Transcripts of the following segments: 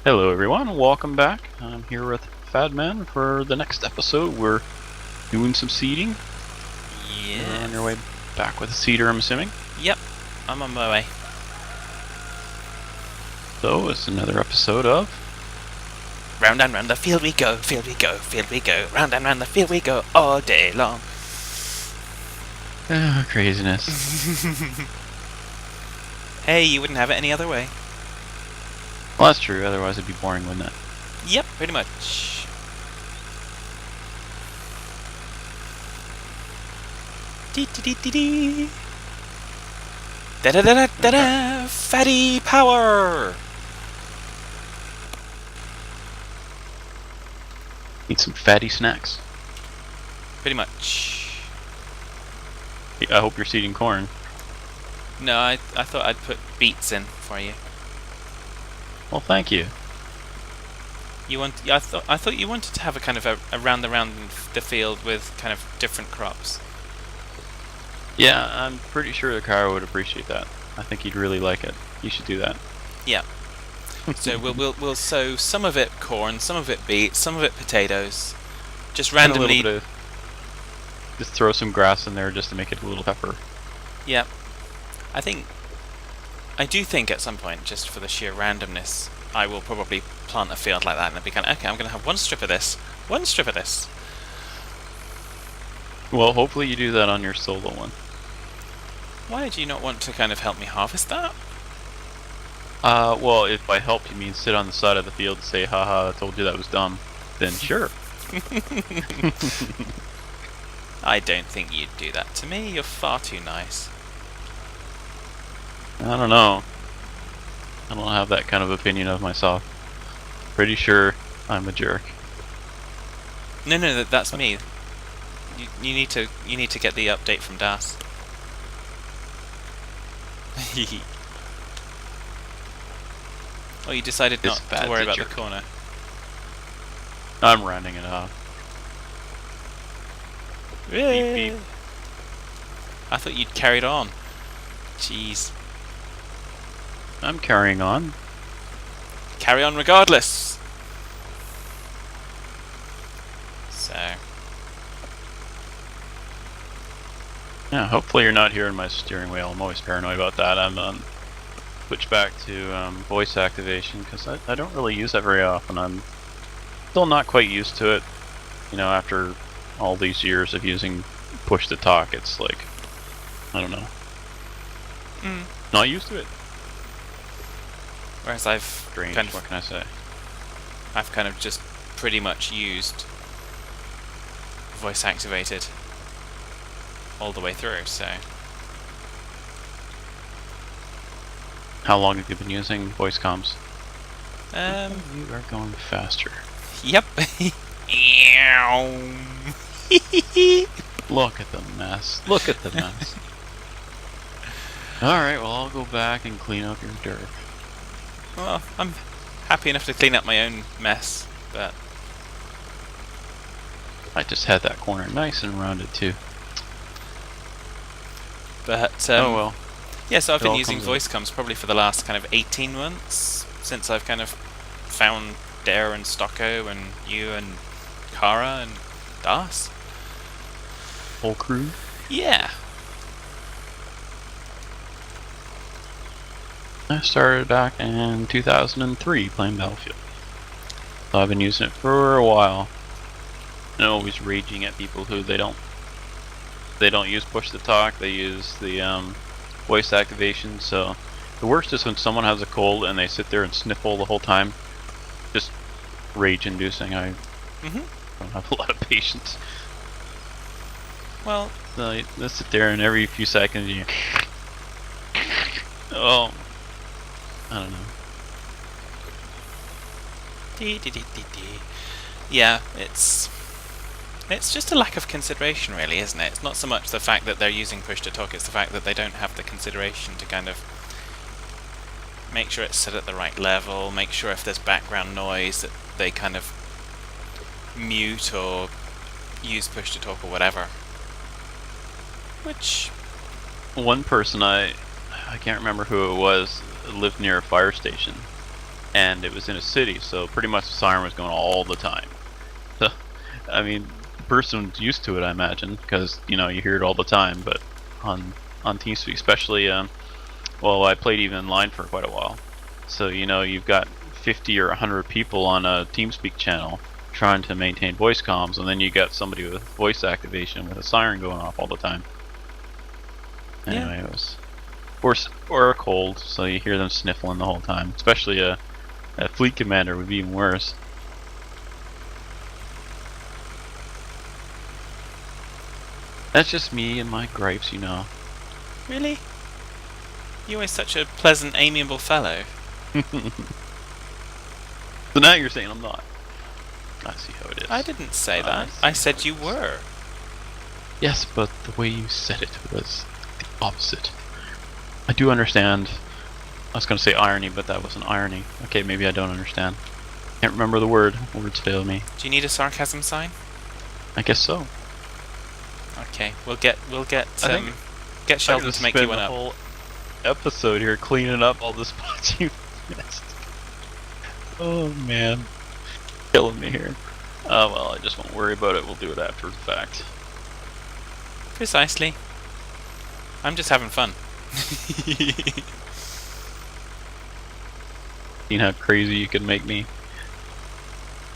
Hello everyone, welcome back. I'm here with PHaddman for the next episode. We're doing some seeding. Yeah. You're on your way back with a seeder, I'm assuming. Yep, I'm on my way. So it's another episode of Round and round the field we go, field we go, field we go. Round and round the field we go all day long. craziness. Hey, you wouldn't have it any other way. Well, that's true, otherwise it'd be boring, wouldn't it? Yep, pretty much. Dee dee dee dee dee. Da da da da da da. Fatty power. Need some fatty snacks. Pretty much. I hope you're seeding corn. No, I thought I'd put beets in for you. Well, thank you. I thought you wanted to have a kind of a round the field with kind of different crops. Yeah, I'm pretty sure the car would appreciate that. I think he'd really like it. You should do that. Yeah. So we'll sow some of it corn, some of it beets, some of it potatoes. Just And a randomly. little bit of, just throw some grass in there just to make it a little pepper. Yeah. I do think at some point, just for the sheer randomness, I will probably plant a field like that and it'll be kind of, okay, I'm going to have one strip of this, one strip of this. Well, hopefully you do that on your solo one. Why do you not want to kind of help me harvest that? Well, if by help you mean sit on the side of the field and say, haha, I told you that was dumb, then sure. I don't think you'd do that to me, you're far too nice. I don't know. I don't have that kind of opinion of myself. Pretty sure I'm a jerk. No, that's me. You need to get the update from Das. Oh, you decided This not bad's to worry a about jerk. the corner. I'm rounding it off. Beep, beep. I thought you'd carried on. Jeez. I'm carrying on. Carry on regardless. So. Yeah, hopefully you're not hearing my steering wheel. I'm always paranoid about that. I'm switch back to voice activation because I don't really use that very often. I'm still not quite used to it. You know, after all these years of using push to talk, it's like, I don't know. Not used to it. Whereas I've Strange, kind of, what can I say? I've kind of just pretty much used voice activated all the way through. So. How long have you been using voice comms? You are going faster. Yep. Look at the mess. Look at the mess. Alright, well I'll go back and clean up your dirt. Well, I'm happy enough to clean up my own mess, but I just had that corner nice and rounded too. oh well. Yeah, so I've It been all using comes voice comms probably for the last kind of 18 months since I've kind of found Dare and Stocko and you and Kara and Das. Whole crew? Yeah. I started back in 2003 playing Battlefield. So I've been using it for a while. And always raging at people who they don't use push to talk, they use the voice activation. So the worst is when someone has a cold and they sit there and sniffle the whole time. Just rage inducing. I don't have a lot of patience. Well, So they sit there and every few seconds you oh, I don't know. Yeah, it's just a lack of consideration, really, isn't it? It's not so much the fact that they're using push to talk, it's the fact that they don't have the consideration to kind of make sure it's set at the right level, make sure if there's background noise that they kind of mute or use push to talk or whatever. Which One person I can't remember who it was, lived near a fire station, and it was in a city, so pretty much the siren was going all the time. So, I mean, the person's used to it, I imagine, because you hear it all the time. But on TeamSpeak, especially, well, I played even in line for quite a while, so you've got 50 or 100 people on a TeamSpeak channel trying to maintain voice comms, and then you got somebody with voice activation with a siren going off all the time. Anyway, it was or a cold, so you hear them sniffling the whole time. Especially a fleet commander would be even worse. That's just me and my gripes, Really? You're always such a pleasant, amiable fellow. So now you're saying I'm not. I see how it is. I didn't say that. I said you were. Yes, but the way you said it was the opposite. I do understand. I was going to say irony, but that wasn't irony. Okay, maybe I don't understand. Can't remember the word. Words fail me. Do you need a sarcasm sign? I guess so. Okay, we'll get get Sheldon to make you one up. Whole episode here cleaning up all the spots you missed. Oh man, killing me here. Well, I just won't worry about it. We'll do it after the fact. Precisely. I'm just having fun. Seen how crazy you can make me?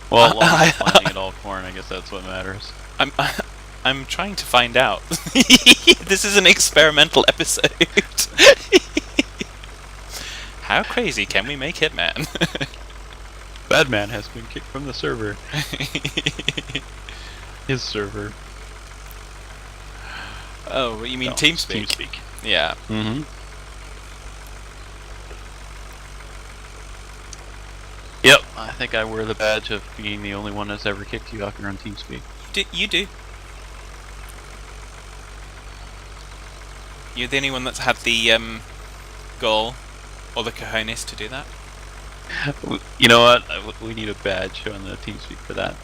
Well, long as I'm planting it all corn, I guess that's what matters. I'm trying to find out. This is an experimental episode. How crazy can we make Hitman? PHaddman has been kicked from the server. His server. Oh, you mean No, TeamSpeak? TeamSpeak. Yeah. Mm-hmm. Yep, I think I wear the badge of being the only one that's ever kicked you off your own TeamSpeak. You do. You're the only one that's had the goal or the cojones to do that. You know what? We need a badge on the TeamSpeak for that.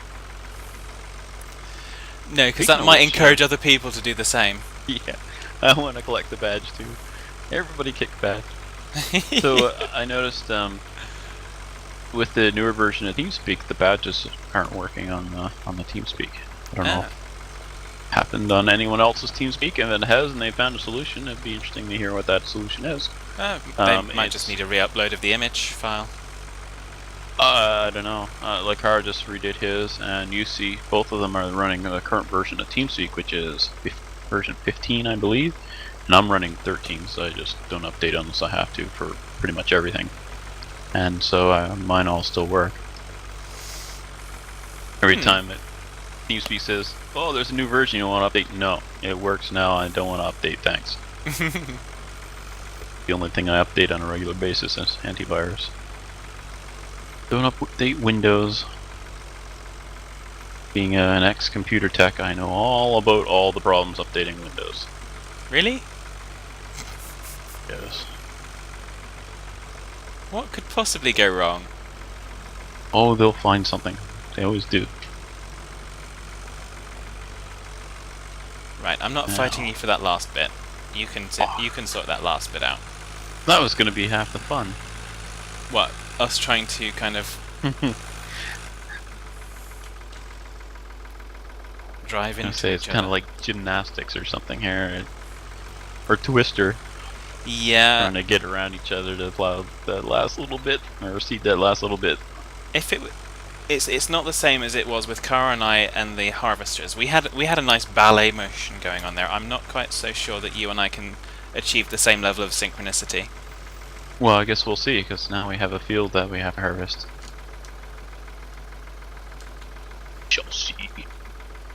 No, because that might encourage other people to do the same. Yeah, I want to collect the badge too. Everybody kick the badge. So I noticed with the newer version of TeamSpeak, the badges aren't working on the TeamSpeak. I don't know if it happened on anyone else's TeamSpeak, and if it has, and they found a solution. It'd be interesting to hear what that solution is. They might just need a re-upload of the image file. I don't know. Lakar just redid his, and you see both of them are running the current version of TeamSpeak, which is version 15, I believe. And I'm running 13, so I just don't update unless I have to for pretty much everything. And so mine all still work. Every time that TeamSpeak says, "Oh, there's a new version you want to update," no, it works now. I don't want to update. Thanks. The only thing I update on a regular basis is antivirus. Don't update Windows. Being an ex-computer tech, I know all about all the problems updating Windows. Really? Yes. What could possibly go wrong? Oh, they'll find something. They always do. Right, I'm not fighting you for that last bit. You can sort that last bit out. That was going to be half the fun. What? Us trying to kind of drive into say it's each kind of other. like gymnastics or something here, or Twister. Yeah. Trying to get around each other to plow that last little bit, or seed that last little bit. If it's not the same as it was with Kara and I and the harvesters. We had a nice ballet motion going on there. I'm not quite so sure that you and I can achieve the same level of synchronicity. Well, I guess we'll see, because now we have a field that we have to harvest. Shall see.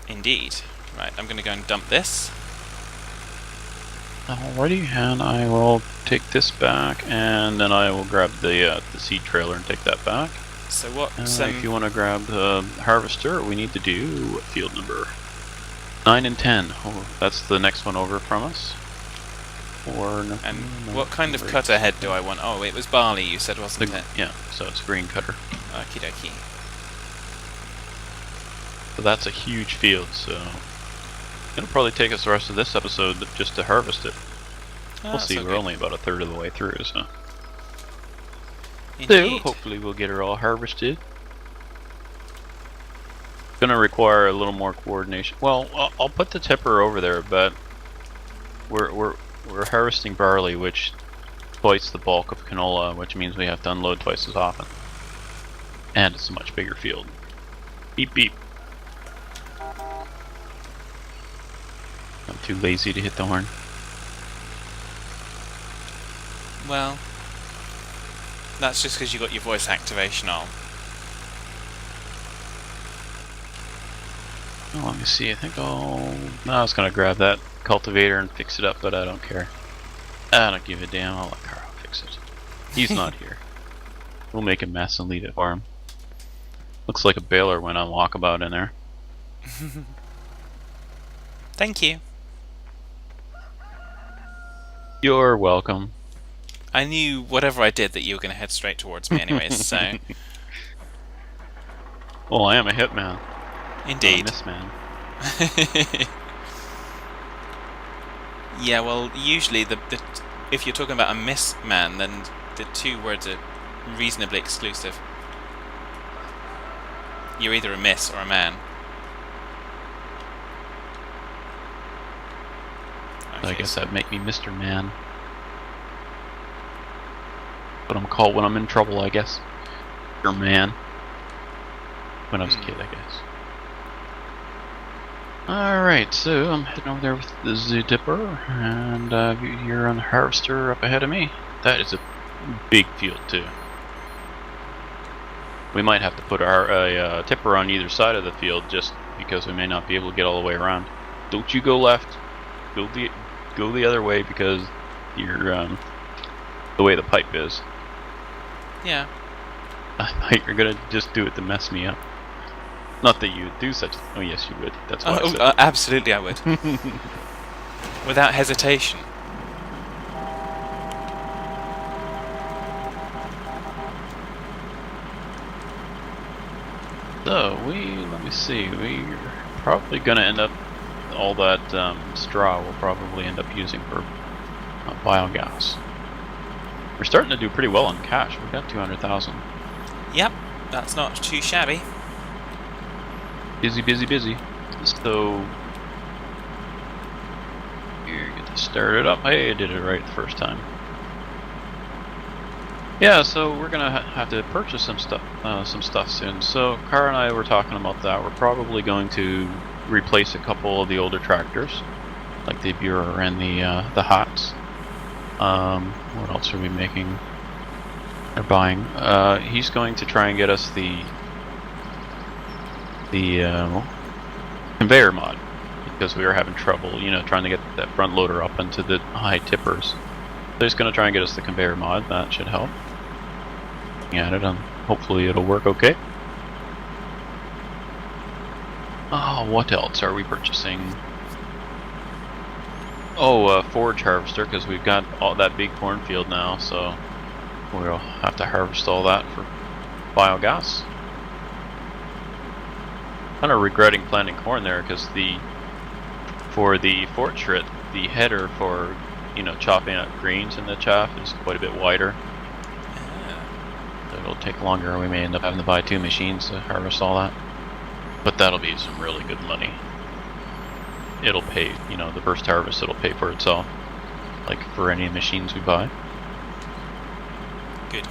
Indeed. Right, I'm going to go and dump this. Alrighty, and I will take this back, and then I will grab the seed trailer and take that back. So what? If you want to grab the harvester, we need to do field number 9 and 10. Oh, that's the next one over from us. And what kind of cutter head do I want? Oh, it was barley you said, wasn't it? Yeah, so it's green cutter. Okie dokie. So that's a huge field, so it'll probably take us the rest of this episode just to harvest it. We'll see, we're only about a third of the way through, so. So, Indeed. hopefully we'll get her all harvested. Gonna require a little more coordination. Well, I'll put the tipper over there, but we're harvesting barley, which twice the bulk of canola, which means we have to unload twice as often. And it's a much bigger field. Beep beep. I'm too lazy to hit the horn. Well, that's just because you got your voice activation on. Oh, let me see. I think I was gonna grab that cultivator and fix it up, but I don't care. I don't give a damn. I'll let Carl fix it. He's not here. We'll make a mess and leave it for him. Looks like a baler went on walkabout in there. Thank you. You're welcome. I knew whatever I did that you were going to head straight towards me anyways, so... Well, I am a hitman. Indeed. Not a missman. Yeah, well, usually if you're talking about a miss man, then the two words are reasonably exclusive. You're either a miss or a man. Okay, I guess that'd make me Mr. Man. What I'm called when I'm in trouble, I guess. Mr. Man. When I was a kid, I guess. Alright, so I'm heading over there with the zoo dipper, and you're on the harvester up ahead of me. That is a big field, too. We might have to put a tipper on either side of the field just because we may not be able to get all the way around. Don't you go left. Go the other way because you're the way the pipe is. yeah. I thought you're gonna just do it to mess me up. Not that you would do such. Oh yes, you would. That's why. I said. Absolutely, I would. Without hesitation. So let me see. We're probably gonna end up all that straw. We'll probably end up using for biogas. We're starting to do pretty well on cash. We've got 200,000. Yep, that's not too shabby. Busy, busy, busy. So here, get this started up. Hey, I did it right the first time. Yeah, so we're gonna have to purchase some stuff soon. So Cara and I were talking about that. We're probably going to replace a couple of the older tractors, like the Bureau and the Hots. What else are we making or buying? He's going to try and get us the conveyor mod because we were having trouble, trying to get that front loader up into the high tippers. So he's going to try and get us the conveyor mod. That should help. Looking at it, hopefully it'll work okay. Oh, what else are we purchasing? Oh, forage harvester, because we've got all that big cornfield now, so we'll have to harvest all that for biogas. Kind of regretting planting corn there, because for the portrait, the header for chopping up greens in the chaff is quite a bit wider. So it'll take longer. We may end up having to buy 2 machines to harvest all that, but that'll be some really good money. It'll pay, the first harvest it'll pay for itself, like for any machines we buy. Good.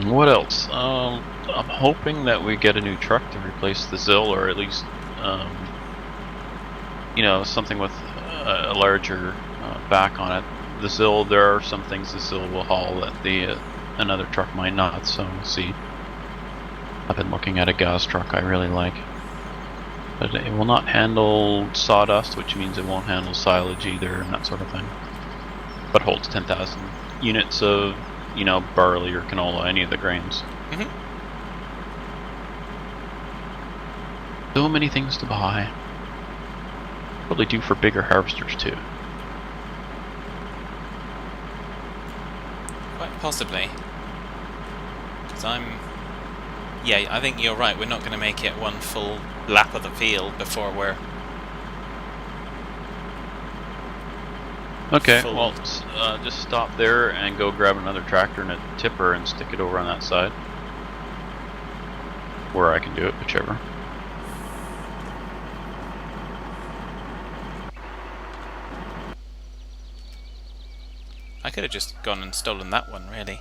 What else? I'm hoping that we get a new truck to replace the Zill, or at least, something with a larger back on it. The Zill, there are some things the Zill will haul that another truck might not, so we'll see. I've been looking at a gas truck I really like. But it will not handle sawdust, which means it won't handle silage either, and that sort of thing. But holds 10,000 units of, barley or canola, any of the grains. Mm-hmm. So many things to buy. Probably due for bigger harvesters too. Quite possibly. Because yeah, I think you're right. We're not going to make it one full lap of the field before we're Okay, full. well, just stop there and go grab another tractor and a tipper and stick it over on that side. Or I can do it, whichever. I could have just gone and stolen that one, really.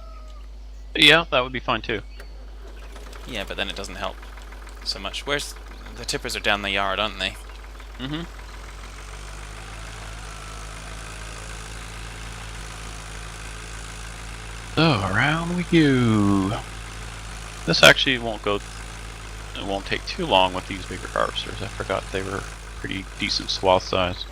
Yeah, that would be fine too. Yeah, but then it doesn't help so much. Where's the tippers are down the yard, aren't they? Mm-hmm. So around we go. This actually won't go. It won't take too long with these bigger harvesters. I forgot they were pretty decent swath size.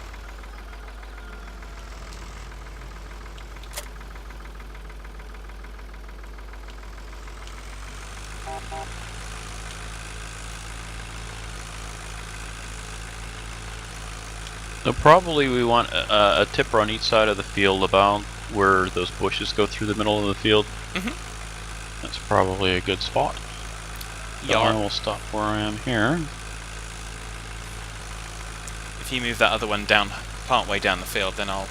So probably we want a tipper on each side of the field about where those bushes go through the middle of the field. Mm-hmm. That's probably a good spot. So I will stop where I am here. If you move that other one down, part way down the field, then I'll...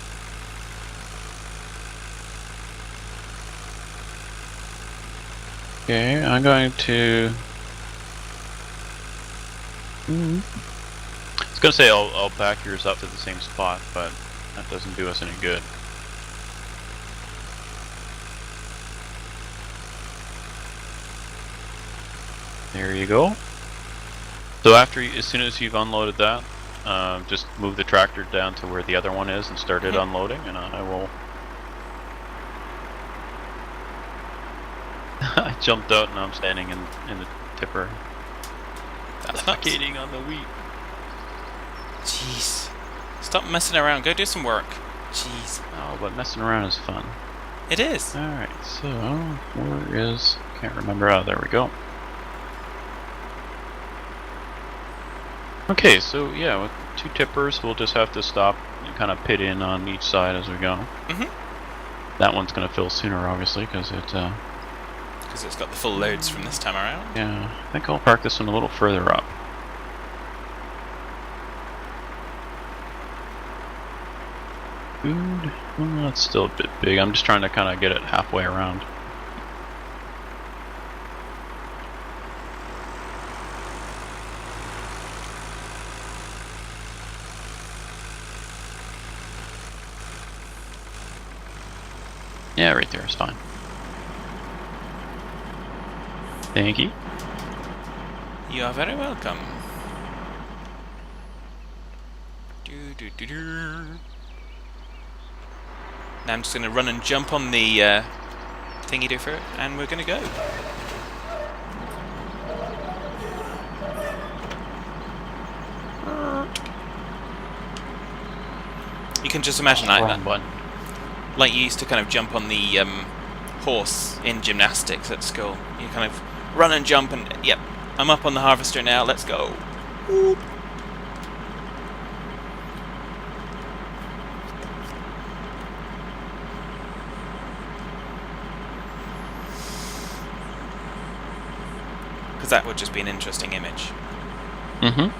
Okay, I'm going to... I was going to say I'll back yours up to the same spot, but that doesn't do us any good. There you go. So after, as soon as you've unloaded that, just move the tractor down to where the other one is and start it unloading, and I will... I jumped out and I'm standing in the tipper. That's Suffocating on the wheat. Jeez. Stop messing around. Go do some work. Jeez. Oh, but messing around is fun. It is. Alright, so where is... Can't remember. Oh, there we go. Okay, so yeah, with 2 tippers, we'll just have to stop and kind of pit in on each side as we go. Mm-hmm. That one's going to fill sooner, obviously, because it... Because it's got the full loads from this time around. Yeah, I think I'll park this one a little further up. Food? Well, that's still a bit big. I'm just trying to kind of get it halfway around. Yeah, right there is fine. Thank you. You are very welcome. Do. Now I'm just going to run and jump on the thingy do for it, and we're going to go. You can just imagine like that. Button. Like you used to kind of jump on the horse in gymnastics at school. You kind of run and jump and, yep, I'm up on the harvester now, let's go. Whoop. Because that would just be an interesting image. Mm-hmm.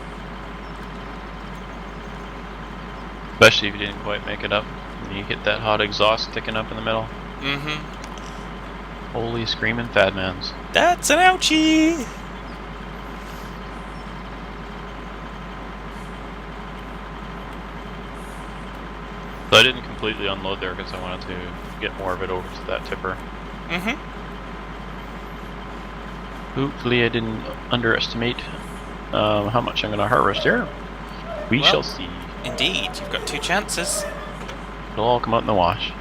Especially if you didn't quite make it up. And you hit that hot exhaust sticking up in the middle. Mm-hmm. Holy screaming PHaddmans. That's an ouchie! So I didn't completely unload there because I wanted to get more of it over to that tipper. Mm-hmm. Hopefully I didn't underestimate how much I'm going to harvest here. We shall see. Indeed, you've got 2 chances. It'll all come out in the wash.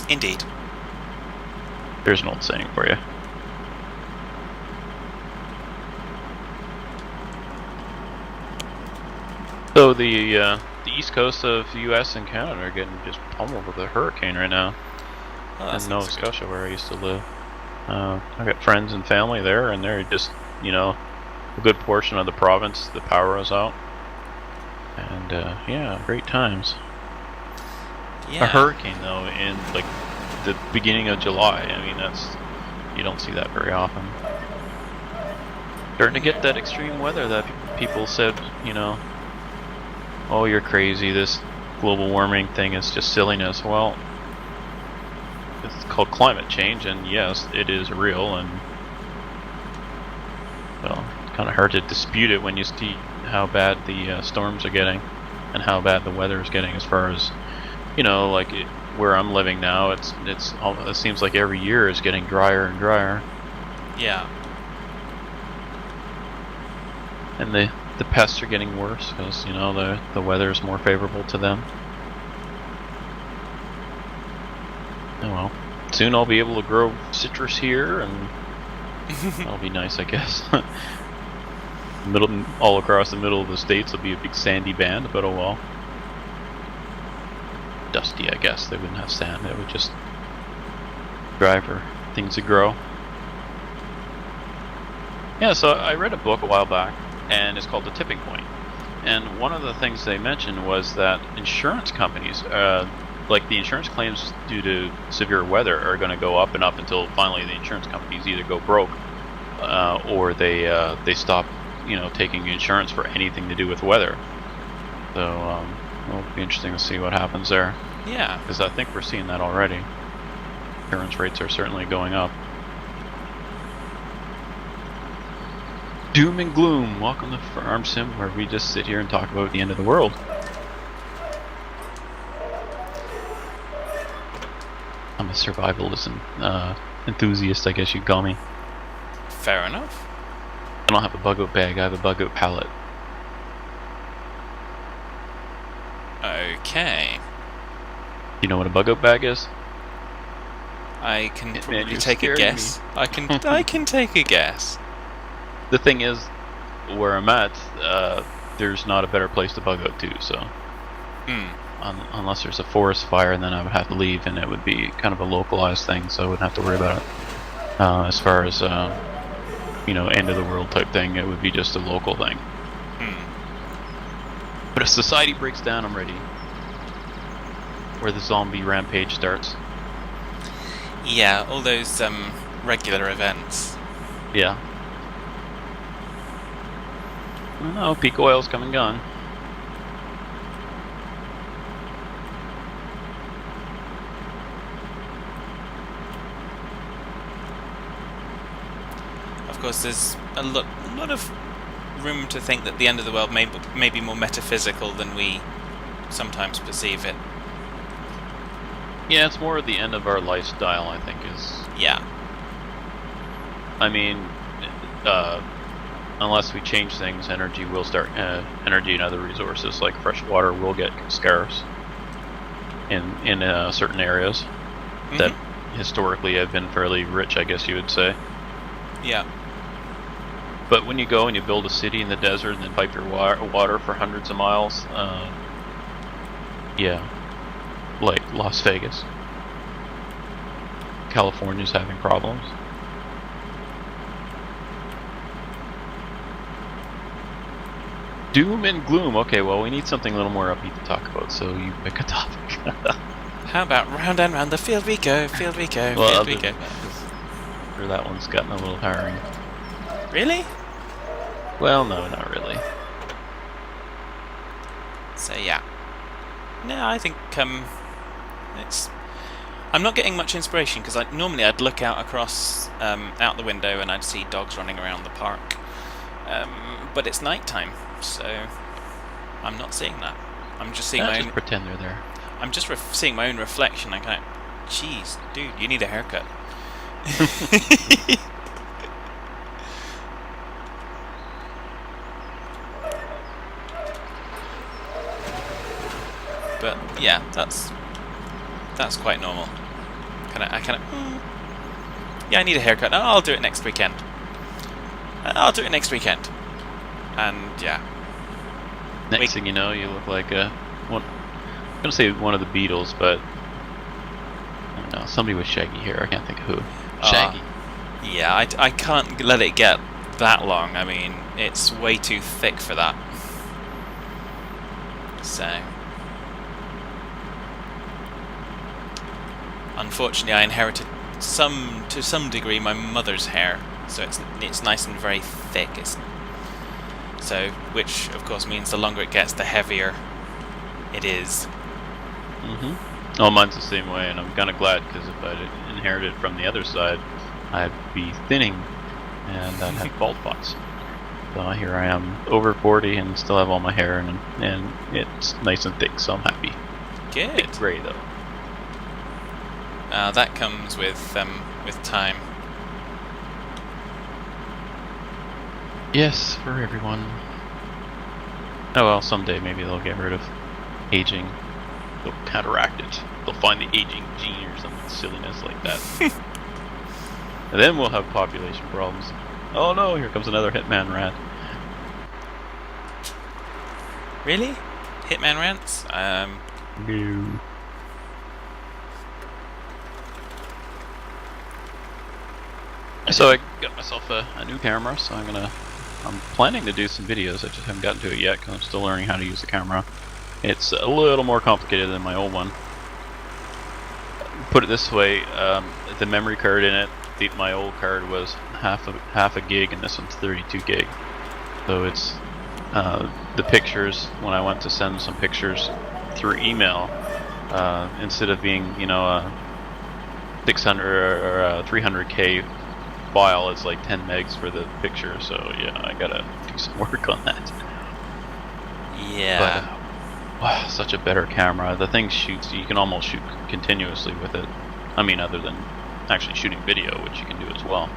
Indeed. There's an old saying for you. So the east coast of the U.S. and Canada are getting just pummeled with a hurricane right now. Oh, In Nova Scotia, where I used to live. I've got friends and family there, and they're just, you know, a good portion of the province, the power is out. And, yeah, great times. Yeah. A hurricane, though, in, like, the beginning of July, I mean, that's, you don't see that very often. Starting to get that extreme weather that people said, you know, oh, you're crazy, this global warming thing is just silliness. Well, it's called climate change, and yes, it is real, and well, it's kind of hard to dispute it when you see how bad the storms are getting and how bad the weather is getting. As far as, you know, like where I'm living now, it seems like every year is getting drier and drier. Yeah. And the pests are getting worse because, you know, the weather is more favorable to them. Oh well, soon I'll be able to grow citrus here, and that'll be nice, I guess. All across the middle of the states will be a big sandy band, but oh well. Dusty, I guess. They wouldn't have sand. It would just dry for things to grow. Yeah, so I read a book a while back, and it's called The Tipping Point. And one of the things they mentioned was that insurance companies, like the insurance claims due to severe weather, are going to go up and up until finally the insurance companies either go broke or they stop, you know, taking insurance for anything to do with weather. So it'll be interesting to see what happens there. Yeah. Because I think we're seeing that already. Insurance rates are certainly going up. Doom and gloom. Welcome to Farm Sim, where we just sit here and talk about the end of the world. I'm a survivalism enthusiast, I guess you'd call me. Fair enough. I don't have a bug-out bag, I have a bug-out pallet. Okay. You know what a bug-out bag is? I can Man, probably you're take a scaring guess. me. I can take a guess. The thing is, where I'm at, there's not a better place to bug out to, so... Unless there's a forest fire, and then I would have to leave, and it would be kind of a localized thing, so I wouldn't have to worry about it. As far as, you know, end of the world type thing, it would be just a local thing. But if society breaks down, I'm ready. Where the zombie rampage starts. Yeah, all those regular events. Yeah. I don't know, peak oil's come and gone. Of course, there's a lot of room to think that the end of the world may be more metaphysical than we sometimes perceive it. Yeah, it's more the end of our lifestyle, I think, is... Yeah. I mean, unless we change things, energy will start... energy and other resources, like fresh water, will get scarce in certain areas that historically have been fairly rich, I guess you would say. Yeah. But when you go and you build a city in the desert and then pipe your water for hundreds of miles, yeah, like Las Vegas. California's having problems. Doom and gloom. Okay, well, we need something a little more upbeat to talk about, so you pick a topic. How about round and round the field we go, field we go, Well, field we go. Or that one's gotten a little tiring. Really? Well, no, not really. So yeah. No, I think it's... I'm not getting much inspiration because normally I'd look out across out the window and I'd see dogs running around the park. But it's night time, so I'm not seeing that. I'm just seeing my own... Just pretend they're there. I'm just seeing my own reflection. I kind of, jeez, dude, you need a haircut. But yeah, that's quite normal. Yeah, I need a haircut. Oh, I'll do it next weekend. I'll do it next weekend. And yeah. Next thing you know, you look like I'm gonna say one of the Beatles, but I don't know, somebody with shaggy hair. I can't think of who. Shaggy. Yeah, I can't let it get that long. I mean, it's way too thick for that. So, unfortunately, I inherited to some degree my mother's hair, so it's nice and very thick. Which of course means the longer it gets, the heavier it is. Oh, mine's the same way, and I'm kind of glad, because if I'd inherited from the other side, I'd be thinning, and I'd have bald spots. So here I am, over 40, and still have all my hair, and it's nice and thick, so I'm happy. Good. Bit grey though. That comes with time. Yes, for everyone. Oh well, someday maybe they'll get rid of aging. They'll counteract it. They'll find the aging gene or some silliness like that. And then we'll have population problems. Oh no, here comes another Hitman rant. Really? Hitman rants? No. So I got myself a new camera, so I'm planning to do some videos. I just haven't gotten to it yet because I'm still learning how to use the camera. It's a little more complicated than my old one. Put it this way, the memory card in it, my old card was half a gig, and this one's 32 gig. So it's the pictures. When I went to send some pictures through email, instead of being a 600 or 300K file, it's like 10 megs for the picture. So yeah, I gotta do some work on that. Yeah. But, wow, such a better camera. The thing shoots. You can almost shoot continuously with it. I mean, other than actually shooting video, which you can do as well.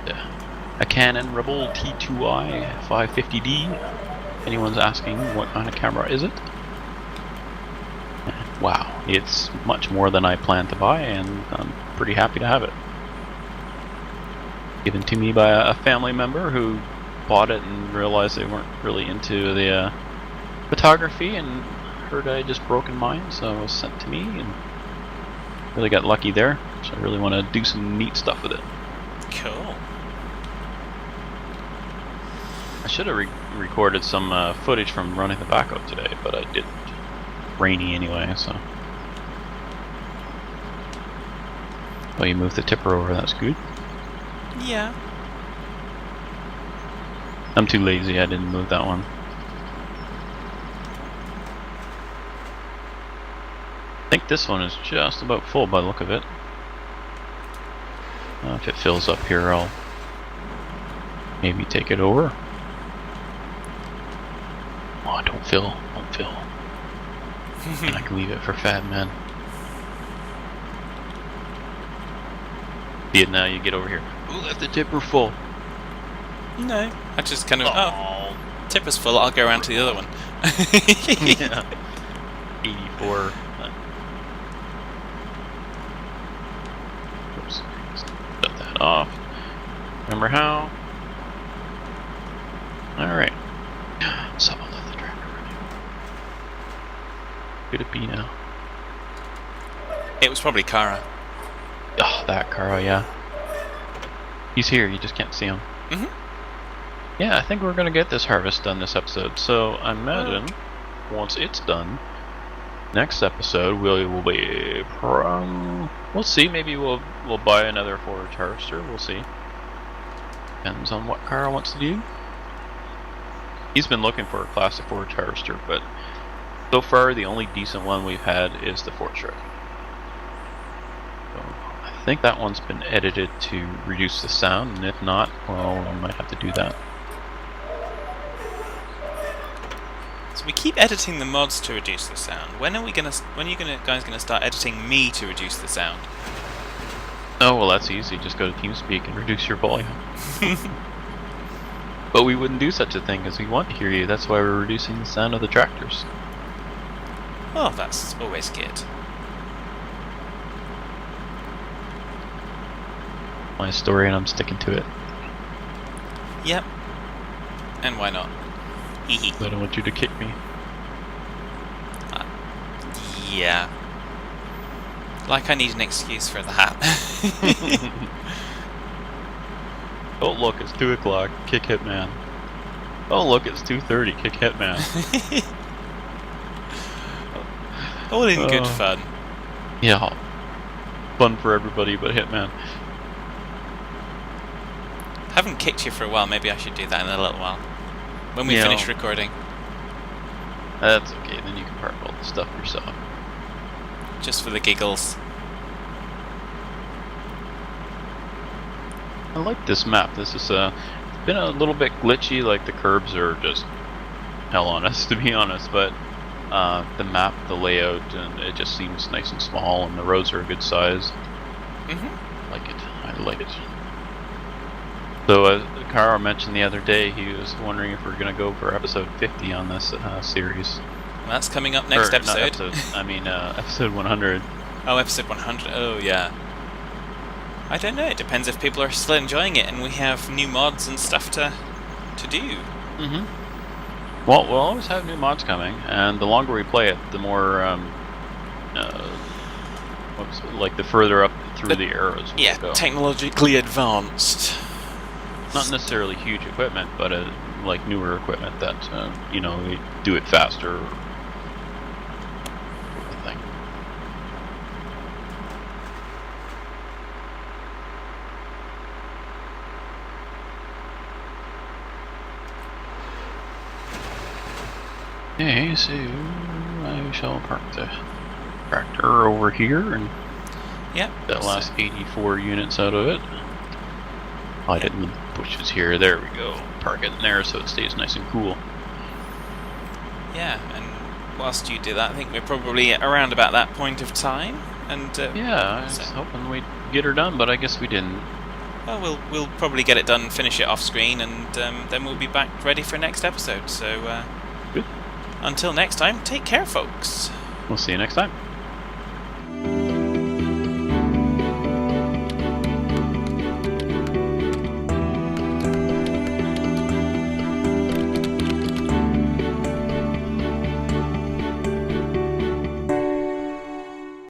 Yeah. A Canon Rebel T2i 550D. Anyone's asking what kind of camera is it? Wow, it's much more than I planned to buy, and I'm pretty happy to have it. Given to me by a family member who bought it and realized they weren't really into the photography, and heard I just broken mine, so it was sent to me, and really got lucky there. So I really want to do some neat stuff with it. Cool. I should have recorded some footage from running the backhoe today, but I didn't. Rainy anyway, so. Oh, you moved the tipper over, that's good. Yeah. I'm too lazy, I didn't move that one. I think this one is just about full by the look of it. If it fills up here, I'll maybe take it over. Oh, don't fill, don't fill. And I can leave it for PHaddman. See it now, you get over here. Ooh, that's the tipper full. No, I just kind of, tipper's full, I'll go around to the other one. Yeah. 84. Oops. Shut that off. Remember how? Alright. Someone left the tractor running. Could it be now? It was probably Kara. Oh, that Kara, yeah. He's here, you just can't see him. Yeah, I think we're gonna get this harvest done this episode. So I imagine once it's done, next episode we will be we'll see. Maybe we'll buy another forage harvester. We'll see. Depends on what Kara wants to do. He's been looking for a classic forage harvester, but so far the only decent one we've had is the forage truck. So I think that one's been edited to reduce the sound, and if not, well, I might have to do that. So we keep editing the mods to reduce the sound. When are you guys gonna start editing me to reduce the sound? Oh, well, that's easy. Just go to TeamSpeak and reduce your volume. But we wouldn't do such a thing because we want to hear you. That's why we're reducing the sound of the tractors. Oh, that's always good. My story, and I'm sticking to it. Yep. And why not? I don't want you to kick me. Yeah. Like I need an excuse for that. Oh look, it's 2 o'clock. Kick Hitman. Oh look, it's 2:30. Kick Hitman. All in good fun. Yeah. Fun for everybody but Hitman. Haven't kicked you for a while. Maybe I should do that in a little while. When we finish recording. That's okay, then you can park all the stuff yourself. Just for the giggles. I like this map. This is been a little bit glitchy, like the curbs are just hell on us, to be honest, but the map, the layout, and it just seems nice and small, and the roads are a good size. Mm-hmm. I like it. So, Kara mentioned the other day, he was wondering if we're going to go for episode 50 on this series. Well, that's coming up next episode. Not episode. I mean, episode 100. Oh, episode 100. Oh, yeah. I don't know. It depends if people are still enjoying it and we have new mods and stuff to do. Mm-hmm. Well, we'll always have new mods coming, and the longer we play it, the more, like the further up through the arrows we'll go. Technologically advanced. Not necessarily huge equipment, but like newer equipment that, you know, we do it faster. Sort of thing. Okay, so I shall park the tractor over here and Yep. that last 84 units out of it. Hide it in the bushes here. There we go. Park it in there so it stays nice and cool. Yeah, and whilst you do that, I think we're probably around about that point of time. And yeah, I was hoping we'd get her done, but I guess we didn't. Well, we'll probably get it done, finish it off screen, and then we'll be back ready for next episode. So, good. Until next time, take care, folks. We'll see you next time.